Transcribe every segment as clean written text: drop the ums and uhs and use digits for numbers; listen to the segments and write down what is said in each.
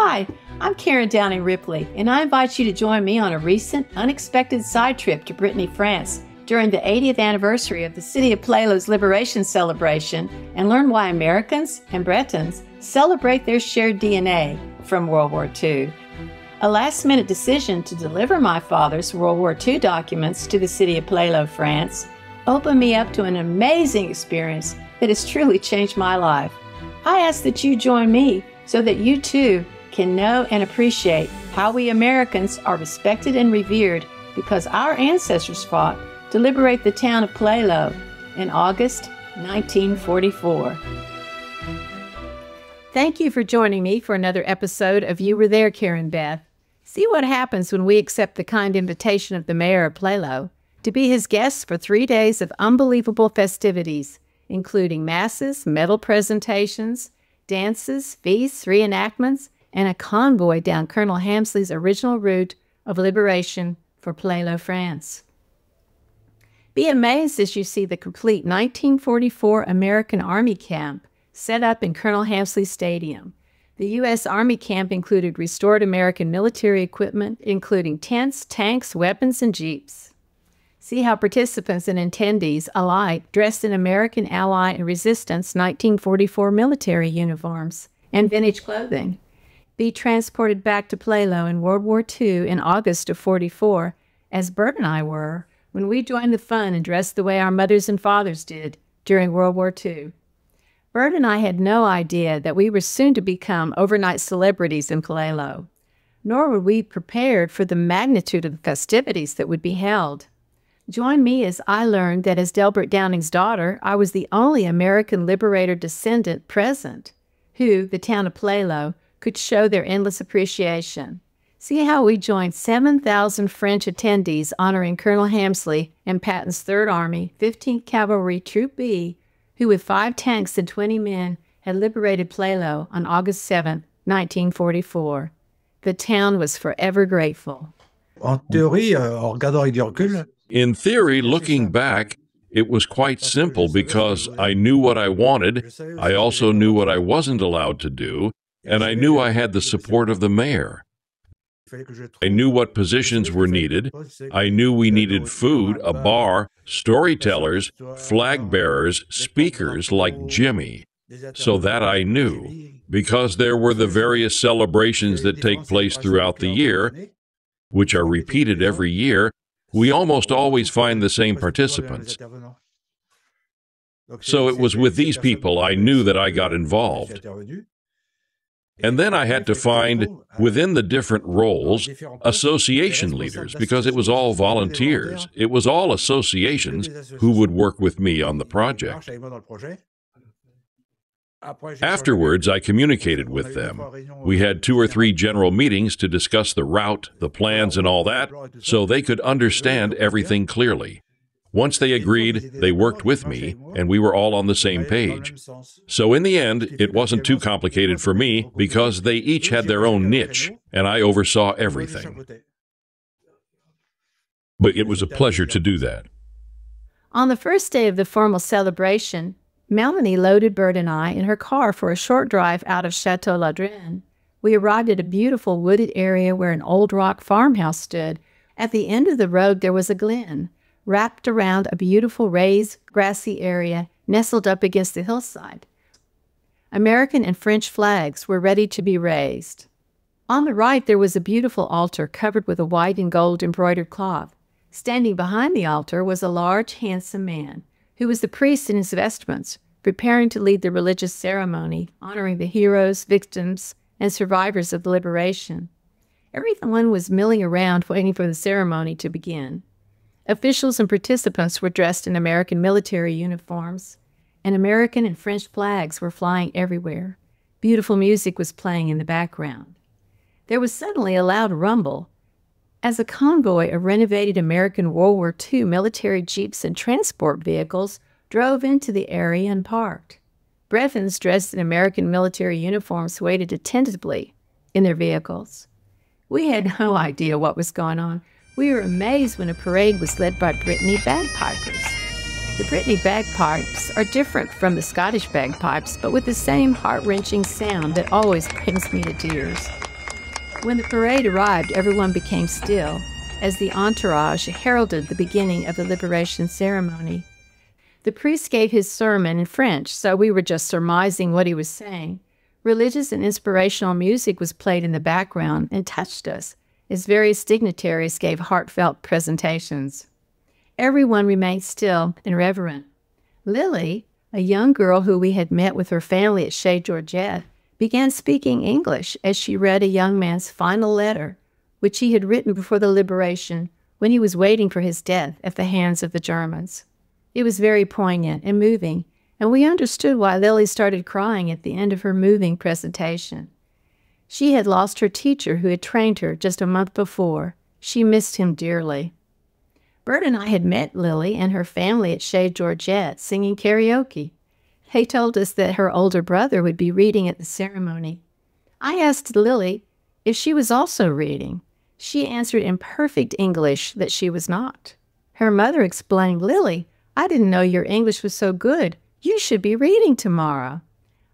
Hi, I'm Karen Downing Ripley, and I invite you to join me on a recent, unexpected side trip to Brittany, France during the 80th anniversary of the city of Plélo's liberation celebration and learn why Americans and Bretons celebrate their shared DNA from World War II. A last-minute decision to deliver my father's World War II documents to the city of Plélo, France, opened me up to an amazing experience that has truly changed my life. I ask that you join me so that you too can know and appreciate how we Americans are respected and revered because our ancestors fought to liberate the town of Plélo in August 1944. Thank you for joining me for another episode of You Were There, Karen Beth. See what happens when we accept the kind invitation of the mayor of Plélo to be his guests for 3 days of unbelievable festivities, including masses, medal presentations, dances, feasts, reenactments, and a convoy down Colonel Hamsley's original route of liberation for Plélo, France. Be amazed as you see the complete 1944 American Army camp set up in Colonel Hamsley Stadium. The U.S. Army camp included restored American military equipment, including tents, tanks, weapons, and jeeps. See how participants and attendees alike dressed in American Ally and Resistance 1944 military uniforms and vintage clothing. Be transported back to Plélo in World War II in August of '44, as Bert and I were, when we joined the fun and dressed the way our mothers and fathers did during World War II. Bert and I had no idea that we were soon to become overnight celebrities in Plélo, nor were we prepared for the magnitude of the festivities that would be held. Join me as I learned that as Delbert Downing's daughter, I was the only American liberator descendant present who, the town of Plélo, could show their endless appreciation. See how we joined 7,000 French attendees honoring Colonel Hamsley and Patton's 3rd Army, 15th Cavalry Troop B, who with 5 tanks and 20 men had liberated Plélo on August 7, 1944. The town was forever grateful. In theory, looking back, it was quite simple because I knew what I wanted, I also knew what I wasn't allowed to do, and I knew I had the support of the mayor. I knew what positions were needed. I knew we needed food, a bar, storytellers, flag bearers, speakers like Jimmy. So that I knew, because there were the various celebrations that take place throughout the year, which are repeated every year. We almost always find the same participants. So it was with these people I knew that I got involved. And then I had to find, within the different roles, association leaders, because it was all volunteers. It was all associations who would work with me on the project. Afterwards, I communicated with them. We had 2 or 3 general meetings to discuss the route, the plans, and all that, so they could understand everything clearly. Once they agreed, they worked with me, and we were all on the same page. So in the end, it wasn't too complicated for me because they each had their own niche, and I oversaw everything. But it was a pleasure to do that. On the first day of the formal celebration, Melanie loaded Bert and I in her car for a short drive out of Chateau Ladrin. We arrived at a beautiful wooded area where an old rock farmhouse stood. At the end of the road, there was a glen, wrapped around a beautiful raised, grassy area nestled up against the hillside. American and French flags were ready to be raised. On the right, there was a beautiful altar covered with a white and gold embroidered cloth. Standing behind the altar was a large, handsome man, who was the priest in his vestments, preparing to lead the religious ceremony, honoring the heroes, victims, and survivors of the liberation. Everyone was milling around waiting for the ceremony to begin. Officials and participants were dressed in American military uniforms, and American and French flags were flying everywhere. Beautiful music was playing in the background. There was suddenly a loud rumble as a convoy of renovated American World War II military jeeps and transport vehicles drove into the area and parked. Bretons dressed in American military uniforms waited attentively in their vehicles. We had no idea what was going on. We were amazed when a parade was led by Brittany bagpipers. The Brittany bagpipes are different from the Scottish bagpipes, but with the same heart-wrenching sound that always brings me to tears. When the parade arrived, everyone became still as the entourage heralded the beginning of the liberation ceremony. The priest gave his sermon in French, so we were just surmising what he was saying. Religious and inspirational music was played in the background and touched us as various dignitaries gave heartfelt presentations. Everyone remained still and reverent. Lily, a young girl who we had met with her family at Chez Georgette, began speaking English as she read a young man's final letter, which he had written before the liberation when he was waiting for his death at the hands of the Germans. It was very poignant and moving, and we understood why Lily started crying at the end of her moving presentation. She had lost her teacher who had trained her just a month before. She missed him dearly. Bert and I had met Lily and her family at Chez Georgette singing karaoke. They told us that her older brother would be reading at the ceremony. I asked Lily if she was also reading. She answered in perfect English that she was not. Her mother explained, "Lily, I didn't know your English was so good. You should be reading tomorrow."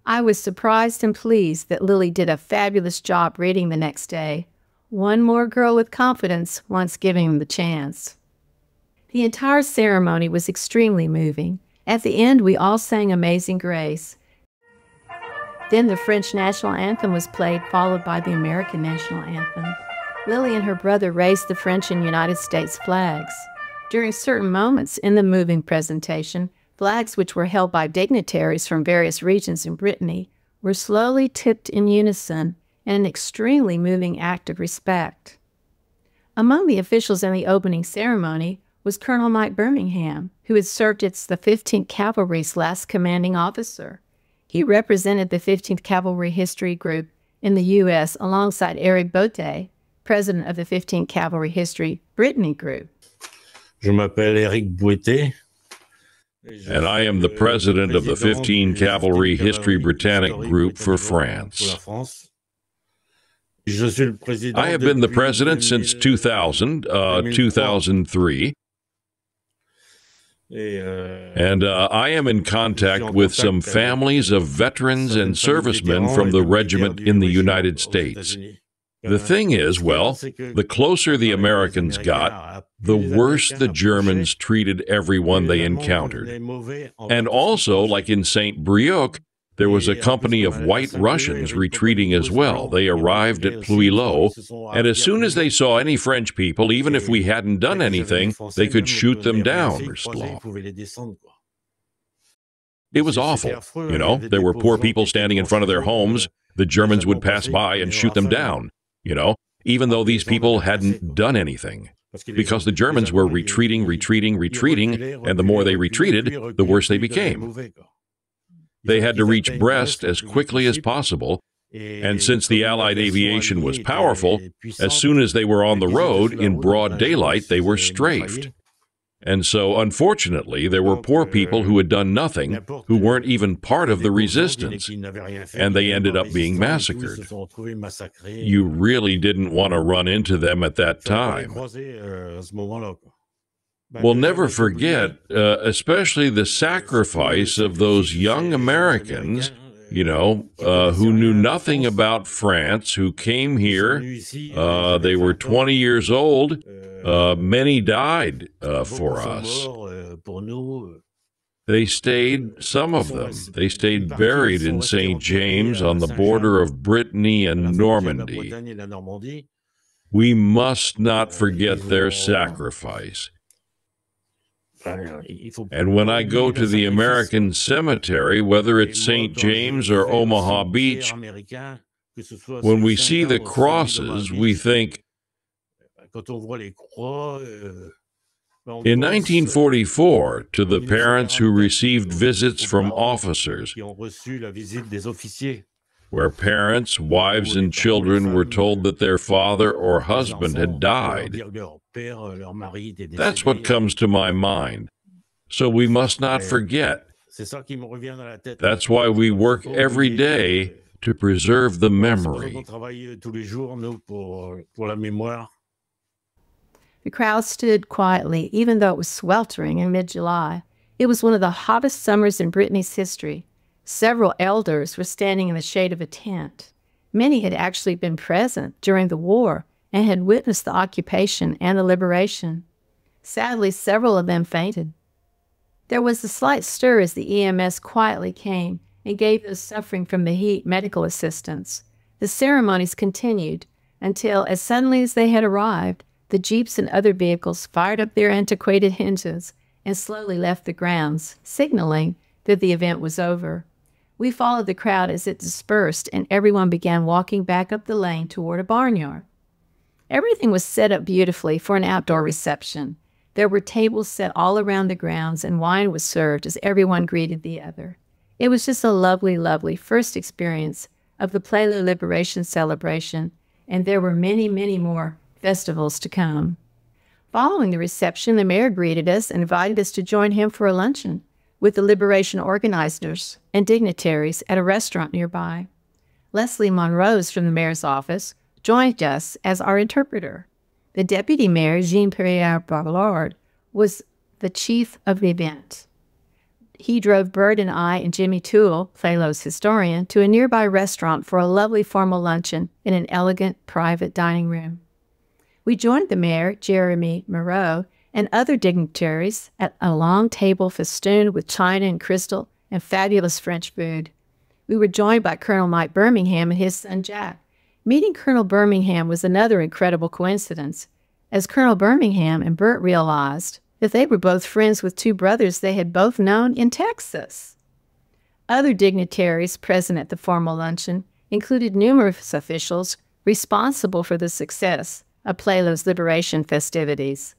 I was surprised and pleased that Lily did a fabulous job reading the next day. One more girl with confidence once given the chance. The entire ceremony was extremely moving. At the end, we all sang Amazing Grace. Then the French national anthem was played, followed by the American national anthem. Lily and her brother raised the French and United States flags. During certain moments in the moving presentation, flags which were held by dignitaries from various regions in Brittany were slowly tipped in unison in an extremely moving act of respect. Among the officials in the opening ceremony was Colonel Mike Birmingham, who had served as the 15th Cavalry's last commanding officer. He represented the 15th Cavalry History Group in the U.S. alongside Eric Botte, president of the 15th Cavalry History Brittany Group. Je m'appelle Eric Botte. And I am the president of the 15 Cavalry History Britannic Group for France. I have been the president since 2003. And I am in contact with some families of veterans and servicemen from the regiment in the United States. The thing is, well, the closer the Americans got, the worse the Germans treated everyone they encountered. And also, like in St. Brieuc, there was a company of white Russians retreating as well. They arrived at Pluilhau, and as soon as they saw any French people, even if we hadn't done anything, they could shoot them down or slaw. It was awful. You know, there were poor people standing in front of their homes. The Germans would pass by and shoot them down, you know, even though these people hadn't done anything. Because the Germans were retreating, and the more they retreated, the worse they became. They had to reach Brest as quickly as possible, and since the Allied aviation was powerful, as soon as they were on the road, in broad daylight, they were strafed. And so, unfortunately, there were poor people who had done nothing, who weren't even part of the resistance, and they ended up being massacred. You really didn't want to run into them at that time. We'll never forget, especially the sacrifice of those young Americans, you know, who knew nothing about France, who came here. They were 20 years old. Many died for us. They stayed, some of them, they stayed buried in St. James on the border of Brittany and Normandy. We must not forget their sacrifice. And when I go to the American cemetery, whether it's St. James or Omaha Beach, when we see the crosses, we think, in 1944, to the parents who received visits from officers, where parents, wives, and children were told that their father or husband had died. That's what comes to my mind. So we must not forget. That's why we work every day to preserve the memory. The crowd stood quietly, even though it was sweltering in mid-July. It was one of the hottest summers in Brittany's history. Several elders were standing in the shade of a tent. Many had actually been present during the war and had witnessed the occupation and the liberation. Sadly, several of them fainted. There was a slight stir as the EMS quietly came and gave those suffering from the heat medical assistance. The ceremonies continued until, as suddenly as they had arrived, the jeeps and other vehicles fired up their antiquated engines and slowly left the grounds, signaling that the event was over. We followed the crowd as it dispersed, and everyone began walking back up the lane toward a barnyard. Everything was set up beautifully for an outdoor reception. There were tables set all around the grounds, and wine was served as everyone greeted the other. It was just a lovely, lovely first experience of the Playlo Liberation celebration, and there were many, many more festivals to come. Following the reception, the mayor greeted us and invited us to join him for a luncheon with the liberation organizers and dignitaries at a restaurant nearby. Leslie Monrose from the mayor's office joined us as our interpreter. The deputy mayor, Jean-Pierre Ballard, was the chief of the event. He drove Bert and I and Jimmy Toole, Playlo's historian, to a nearby restaurant for a lovely formal luncheon in an elegant private dining room. We joined the mayor, Jeremy Moreau, and other dignitaries at a long table festooned with china and crystal and fabulous French food. We were joined by Colonel Mike Birmingham and his son Jack. Meeting Colonel Birmingham was another incredible coincidence, as Colonel Birmingham and Bert realized that they were both friends with two brothers they had both known in Texas. Other dignitaries present at the formal luncheon included numerous officials responsible for the success of Playlo's liberation festivities.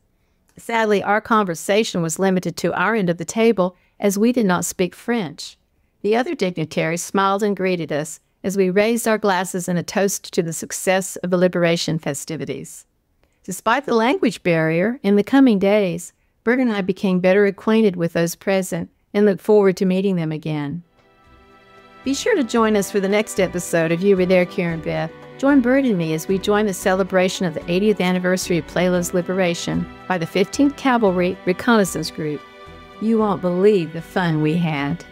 Sadly, our conversation was limited to our end of the table as we did not speak French. The other dignitaries smiled and greeted us as we raised our glasses in a toast to the success of the liberation festivities. Despite the language barrier, in the coming days, Bert and I became better acquainted with those present and look forward to meeting them again. Be sure to join us for the next episode of You Were There, Karen Beth. Join Bert and me as we join the celebration of the 80th anniversary of Playlo's liberation by the 15th Cavalry Reconnaissance Group. You won't believe the fun we had.